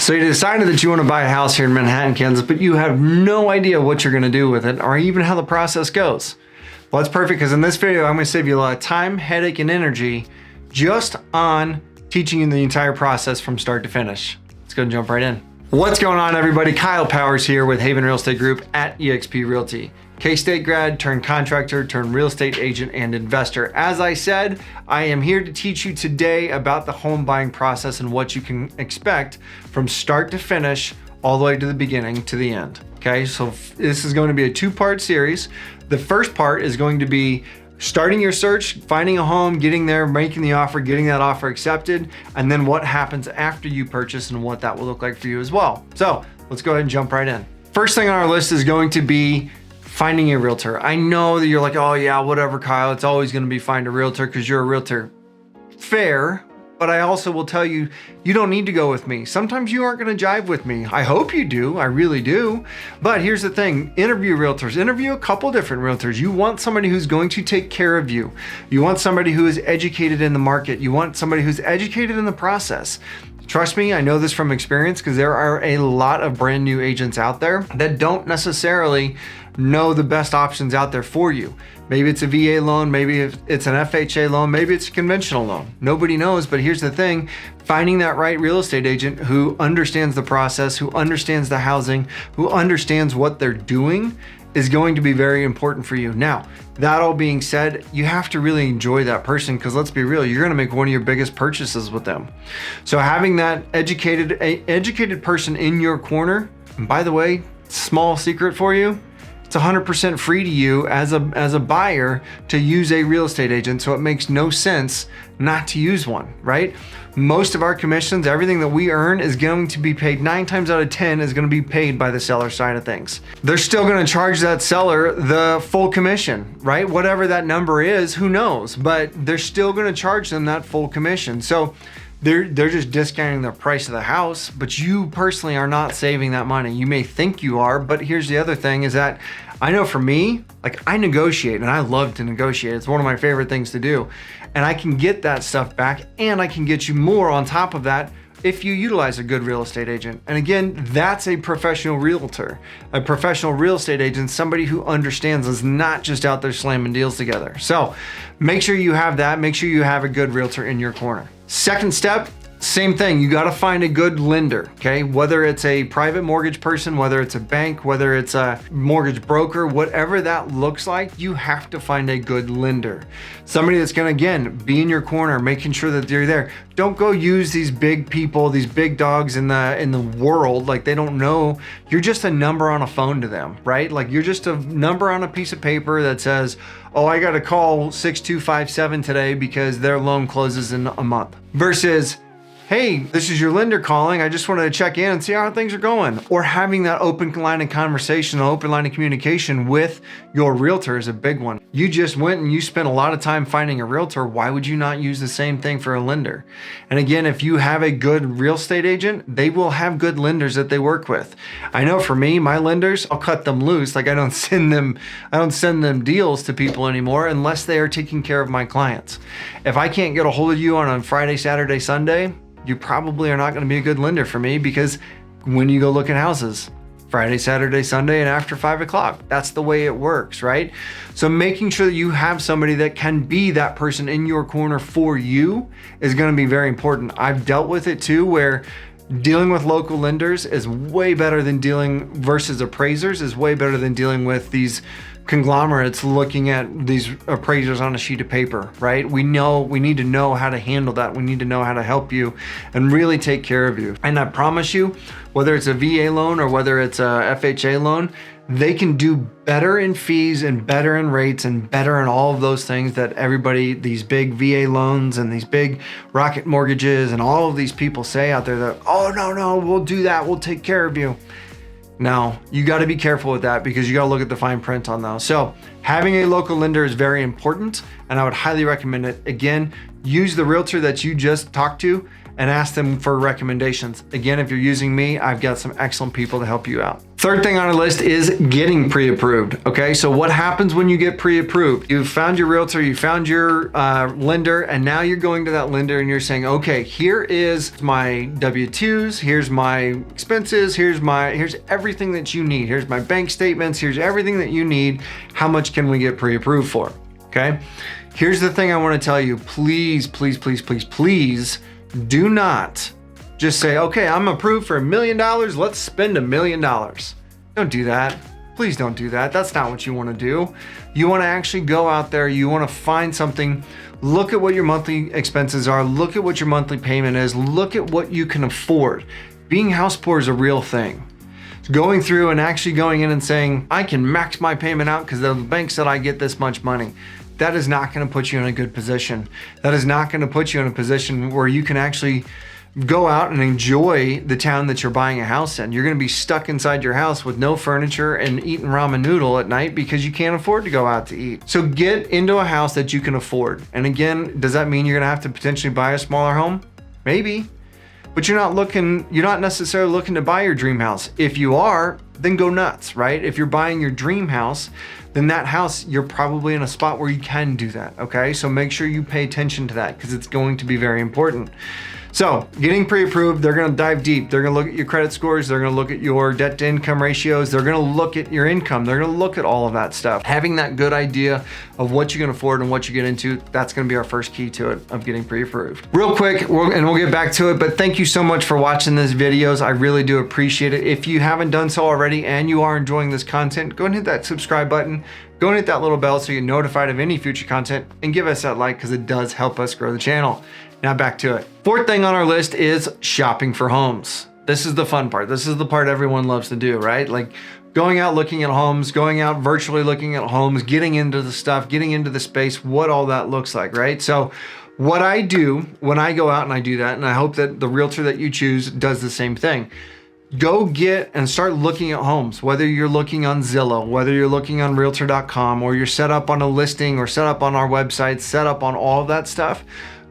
So you decided that you want to buy a house here in Manhattan, Kansas, but you have no idea what you're going to do with it or even how the process goes. Well, that's perfect, because in this video, I'm going to save you a lot of time, headache, and energy just on teaching you the entire process from start to finish. Let's go and jump right in. What's going on, everybody? Kyle Powers here with Haven Real Estate Group at eXp Realty. K-State grad, turned contractor, turned real estate agent and investor. As I said, I am here to teach you today about the home buying process and what you can expect from start to finish, all the way to the beginning to the end. Okay, so this is going to be a two-part series. The first part is going to be starting your search, finding a home, getting there, making the offer, getting that offer accepted, and then what happens after you purchase and what that will look like for you as well. So let's go ahead and jump right in. First thing on our list is going to be finding a realtor. I know that you're like, oh yeah, whatever, Kyle, it's always gonna be find a realtor because you're a realtor. Fair, but I also will tell you, you don't need to go with me. Sometimes you aren't gonna jive with me. I hope you do, I really do. But here's the thing, interview realtors, interview a couple different realtors. You want somebody who's going to take care of you. You want somebody who is educated in the market. You want somebody who's educated in the process. Trust me, I know this from experience, because there are a lot of brand new agents out there that don't necessarily know the best options out there for you. Maybe it's a VA loan, maybe it's an FHA loan, maybe it's a conventional loan. Nobody knows, but here's the thing, finding that right real estate agent who understands the process, who understands the housing, who understands what they're doing is going to be very important for you. Now, that all being said, you have to really enjoy that person, because let's be real, you're gonna make one of your biggest purchases with them. So having that educated person in your corner, and by the way, small secret for you, it's 100% free to you as a buyer to use a real estate agent, so it makes no sense not to use one, right? Most of our commissions, everything that we earn is going to be paid 9 times out of 10 is going to be paid by the seller side of things. They're still going to charge that seller the full commission, right? Whatever that number is, who knows? But they're still going to charge them that full commission. So they're just discounting the price of the house, but you personally are not saving that money. You may think you are, but here's the other thing is that I know for me, like I negotiate and I love to negotiate. It's one of my favorite things to do. And I can get that stuff back, and I can get you more on top of that if you utilize a good real estate agent. And again, that's a professional realtor. A professional real estate agent, somebody who understands, is not just out there slamming deals together. So make sure you have that. Make sure you have a good realtor in your corner. Second step, same thing, you gotta find a good lender, okay? Whether it's a private mortgage person, whether it's a bank, whether it's a mortgage broker, whatever that looks like, you have to find a good lender. Somebody that's gonna, again, be in your corner, making sure that they're there. Don't go use these big people, these big dogs in the world, like they don't know. You're just a number on a phone to them, right? Like you're just a number on a piece of paper that says, oh, I gotta call 6257 today because their loan closes in a month. Versus, hey, this is your lender calling. I just wanted to check in and see how things are going. Or having that open line of conversation, open line of communication with your realtor is a big one. You just went and you spent a lot of time finding a realtor. Why would you not use the same thing for a lender? And again, if you have a good real estate agent, they will have good lenders that they work with. I know for me, my lenders, I'll cut them loose. Like I don't send them deals to people anymore unless they are taking care of my clients. If I can't get a hold of you on a Friday, Saturday, Sunday, you probably are not going to be a good lender for me, because when you go look at houses, Friday, Saturday, Sunday, and after 5 o'clock, that's the way it works, right? So making sure that you have somebody that can be that person in your corner for you is going to be very important. I've dealt with it too, where dealing with local lenders is way better than versus appraisers is way better than dealing with these conglomerates looking at these appraisers on a sheet of paper, right? We need to know how to handle that. We need to know how to help you and really take care of you. And I promise you, whether it's a VA loan or whether it's a FHA loan, they can do better in fees and better in rates and better in all of those things that everybody, these big VA loans and these big rocket mortgages and all of these people say out there that, oh, no, we'll do that. We'll take care of you. Now, you got to be careful with that, because you got to look at the fine print on those. So having a local lender is very important, and I would highly recommend it. Again, use the realtor that you just talked to and ask them for recommendations. Again, if you're using me, I've got some excellent people to help you out. Third thing on our list is getting pre-approved. Okay, so what happens when you get pre-approved? You've found your realtor, you found your lender, and now you're going to that lender and you're saying, okay, here is my W-2s, here's my expenses, here's everything that you need. Here's my bank statements, here's everything that you need. How much can we get pre-approved for? Okay, here's the thing I want to tell you. Please, please, please, please, please do not just say, okay, I'm approved for $1 million. Let's spend $1 million. Don't do that. Please don't do that. That's not what you want to do. You want to actually go out there. You want to find something. Look at what your monthly expenses are. Look at what your monthly payment is. Look at what you can afford. Being house poor is a real thing. Going through and actually going in and saying, I can max my payment out because the bank said I get this much money. That is not going to put you in a good position. That is not going to put you in a position where you can actually go out and enjoy the town that you're buying a house in. You're going to be stuck inside your house with no furniture and eating ramen noodle at night because you can't afford to go out to eat. So get into a house that you can afford. And again, does that mean you're going to have to potentially buy a smaller home? Maybe. But you're not necessarily looking to buy your dream house. If you are, then go nuts, right? If you're buying your dream house, then that house, you're probably in a spot where you can do that, okay? So make sure you pay attention to that because it's going to be very important. So getting pre-approved, they're gonna dive deep. They're gonna look at your credit scores. They're gonna look at your debt to income ratios. They're gonna look at your income. They're gonna look at all of that stuff. Having that good idea of what you can afford and what you get into, that's gonna be our first key to it, of getting pre-approved. Real quick, we'll get back to it, but thank you so much for watching these videos. I really do appreciate it. If you haven't done so already and you are enjoying this content, go and hit that subscribe button. Go and hit that little bell so you're notified of any future content, and give us that like because it does help us grow the channel. Now back to it. Fourth thing on our list is shopping for homes. This is the fun part. This is the part everyone loves to do, right? Like going out looking at homes, going out virtually looking at homes, getting into the stuff, getting into the space, what all that looks like, right? So what I do when I go out and I do that, and I hope that the realtor that you choose does the same thing. Go get and start looking at homes, whether you're looking on Zillow, whether you're looking on realtor.com, or you're set up on a listing or set up on our website, set up on all of that stuff.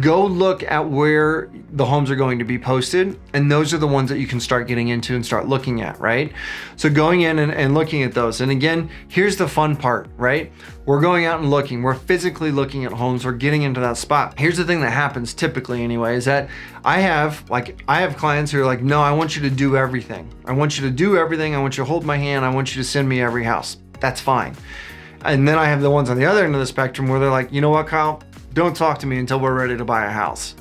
Go look at where the homes are going to be posted, and those are the ones that you can start getting into and start looking at, right? So going in and looking at those. And again, here's the fun part, right? We're going out and looking, we're physically looking at homes, we're getting into that spot. Here's the thing that happens typically anyway, is that I have clients who are like, no, I want you to do everything. I want you to do everything. I want you to hold my hand. I want you to send me every house. That's fine. And then I have the ones on the other end of the spectrum where they're like, you know what, Kyle? Don't talk to me until we're ready to buy a house.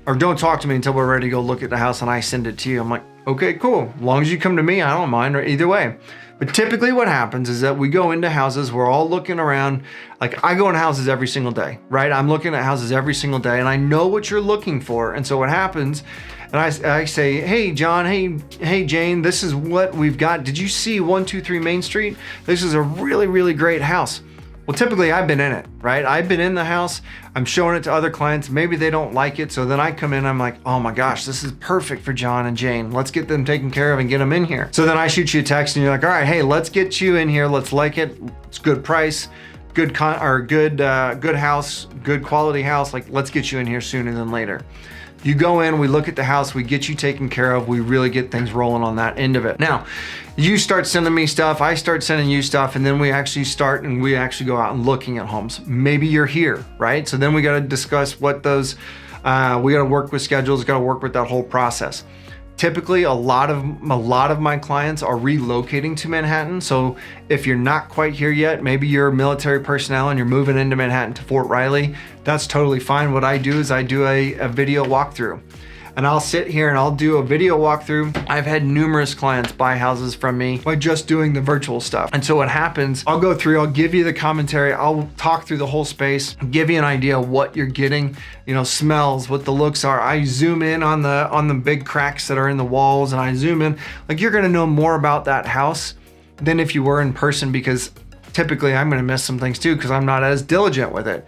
Or don't talk to me until we're ready to go look at the house and I send it to you. I'm like, okay, cool. As long as you come to me, I don't mind, or either way. But typically what happens is that we go into houses, we're all looking around. Like I go in houses every single day, right? I'm looking at houses every single day and I know what you're looking for. And so what happens, and I say, hey, John, hey, Jane, this is what we've got. Did you see 123 Main Street? This is a really, really great house. Well, typically I've been in it, right? I've been in the house, I'm showing it to other clients. Maybe they don't like it. So then I come in, I'm like, oh my gosh, this is perfect for John and Jane. Let's get them taken care of and get them in here. So then I shoot you a text and you're like, all right, hey, let's get you in here. Let's like it. It's good price, good house, good quality house. Like let's get you in here sooner than later. You go in, we look at the house, we get you taken care of, we really get things rolling on that end of it. Now, you start sending me stuff, I start sending you stuff, and then we actually go out and looking at homes. Maybe you're here, right? So then we got to discuss what those, we got to work with schedules, got to work with that whole process. Typically, a lot of my clients are relocating to Manhattan. So if you're not quite here yet, maybe you're military personnel and you're moving into Manhattan to Fort Riley, that's totally fine. What I do is I do a video walkthrough. And I'll sit here and I'll do a video walkthrough. I've had numerous clients buy houses from me by just doing the virtual stuff. And so what happens, I'll go through, I'll give you the commentary, I'll talk through the whole space, give you an idea of what you're getting, smells, what the looks are. I zoom in on the big cracks that are in the walls, and I zoom in, like you're gonna know more about that house than if you were in person, because typically I'm gonna miss some things too because I'm not as diligent with it.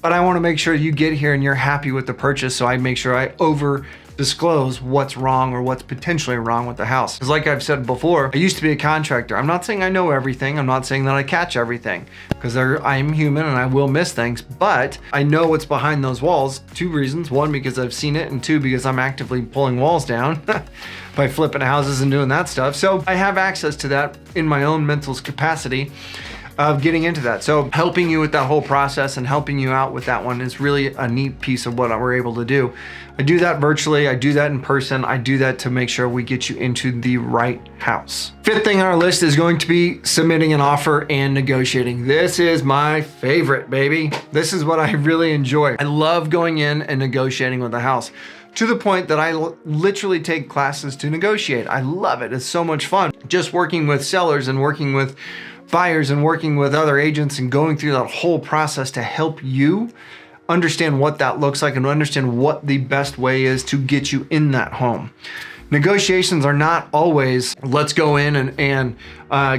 But I wanna make sure you get here and you're happy with the purchase, so I make sure I over disclose what's wrong or what's potentially wrong with the house. Because like I've said before, I used to be a contractor. I'm not saying I know everything. I'm not saying that I catch everything, because I'm human and I will miss things, but I know what's behind those walls. 2 reasons. 1, because I've seen it, and 2, because I'm actively pulling walls down by flipping houses and doing that stuff. So I have access to that in my own mental capacity of getting into that. So helping you with that whole process and helping you out with that one is really a neat piece of what we're able to do. I do that virtually, I do that in person, I do that to make sure we get you into the right house. 5th thing on our list is going to be submitting an offer and negotiating. This is my favorite, baby. This is what I really enjoy. I love going in and negotiating with the house, to the point that I literally take classes to negotiate. I love it. It's so much fun. Just working with sellers and working with buyers and working with other agents and going through that whole process to help you understand what that looks like and understand what the best way is to get you in that home. Negotiations are not always, let's go in and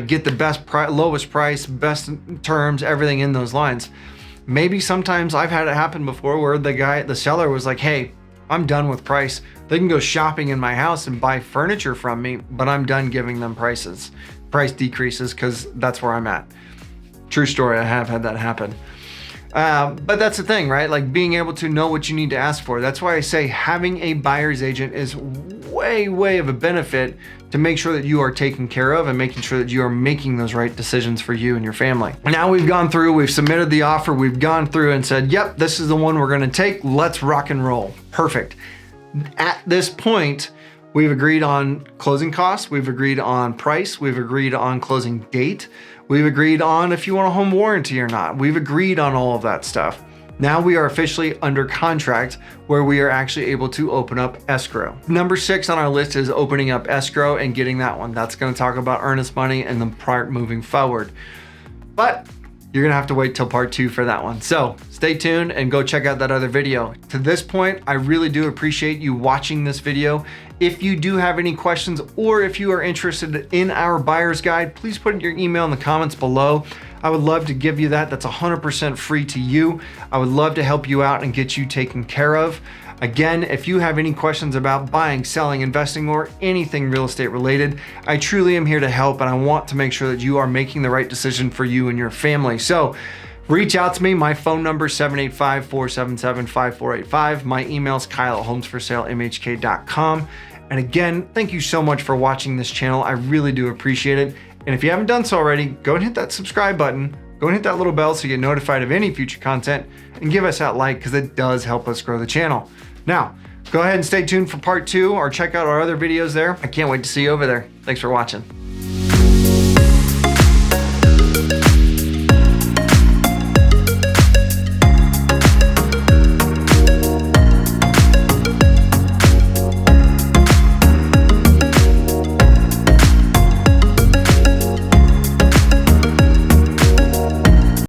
get the best lowest price, best terms, everything in those lines. Maybe sometimes I've had it happen before where the seller was like, hey, I'm done with price. They can go shopping in my house and buy furniture from me, but I'm done giving them price decreases, because that's where I'm at. True story, I have had that happen. But that's the thing, right? Like being able to know what you need to ask for. That's why I say having a buyer's agent is way of a benefit to make sure that you are taken care of and making sure that you are making those right decisions for you and your family. Now we've gone through, we've submitted the offer, we've gone through and said, yep, this is the one we're gonna take, let's rock and roll. Perfect. At this point, we've agreed on closing costs, we've agreed on price, we've agreed on closing date, we've agreed on if you want a home warranty or not. We've agreed on all of that stuff. Now we are officially under contract where we are actually able to open up escrow. Number 6 on our list is opening up escrow and getting that one. That's gonna talk about earnest money and the part moving forward. But you're gonna have to wait till part 2 for that one. So stay tuned and go check out that other video. To this point, I really do appreciate you watching this video. If you do have any questions or if you are interested in our buyer's guide, please put your email in the comments below. I would love to give you that. That's 100% free to you. I would love to help you out and get you taken care of. Again, if you have any questions about buying, selling, investing, or anything real estate related, I truly am here to help, and I want to make sure that you are making the right decision for you and your family. So reach out to me. My phone number is 785-477-5485. My email is kyle@homesforsalemhk.com. And again, thank you so much for watching this channel. I really do appreciate it. And if you haven't done so already, go and hit that subscribe button. Go and hit that little bell so you get notified of any future content, and give us that like, because it does help us grow the channel. Now, go ahead and stay tuned for part 2 or check out our other videos there. I can't wait to see you over there. Thanks for watching.